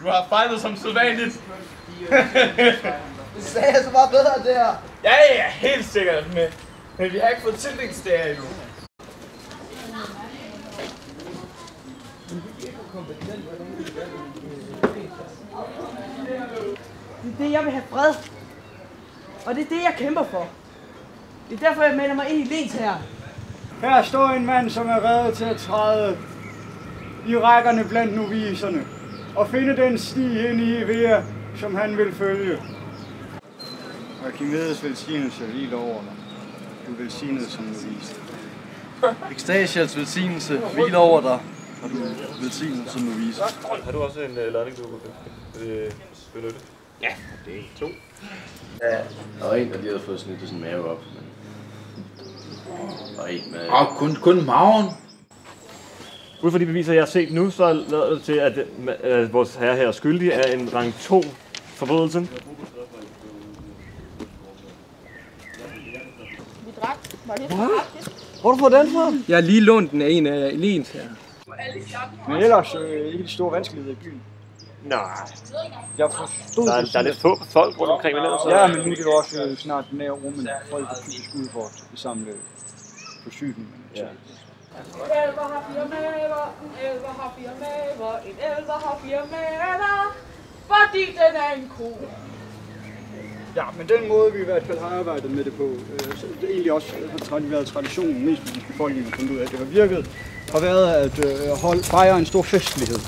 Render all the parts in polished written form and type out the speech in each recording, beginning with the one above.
Du har fejlet som sædvanligt. Det sagde jeg så bare bedre der. Ja, ja, helt sikkert. Men vi har ikke fået tildelingsdager endnu. Det er det, jeg vil have fred. Og det er det, jeg kæmper for. Det er derfor, jeg melder mig ind i Lens her. Her står en mand, som er reddet til at træde i rækkerne blandt noviserne og finde den sti ind i Evea, som han vil følge. Arkimedes velsignelse hvile over dig. Du er velsignet som novis. Ekstasias velsignelse hviler over dig, og du er velsignet som novis. Har du også en ladning, du vil benytte? Ja, det er 2. Ja, der var en, der lige havde fået snittet sin mave op. Og en med... kun maven. Ud fra de beviser, jeg har set nu, så lader det til, at vores herre her er skyldig af en rang 2 forbrydelse. Vi drak. Var det Hvor har du fået den fra? Jeg har lige lånt den af en af Lens her. Men ellers ikke de store vanskeligheder i byen. Nej, Jeg forstod der er lidt få folk rundt omkring. Ja, men nu er det jo også snart nær rummen. Folk er typisk ude for at samle forsyningen. Ja. Elver har 4 maver, en elver har 4 maver, en elver har 4 maver, fordi den er en ko. Ja, men den måde, vi i hvert fald har arbejdet med det på, så det er egentlig også har været traditionen mest i befolkningen, fundet ud af, at det har virket, har været at fejre en stor festlighed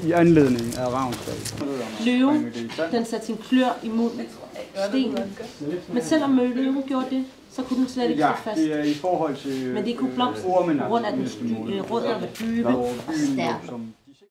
i anledning af Ravnsdag. Løven, den satte sin klør i munden, stenen. Men selvom løven gjorde det, så kunne den slet ikke stå fast. Ja, det er i forhold til men det kunne blomstre på grund af dens rødder var dybe og stærke.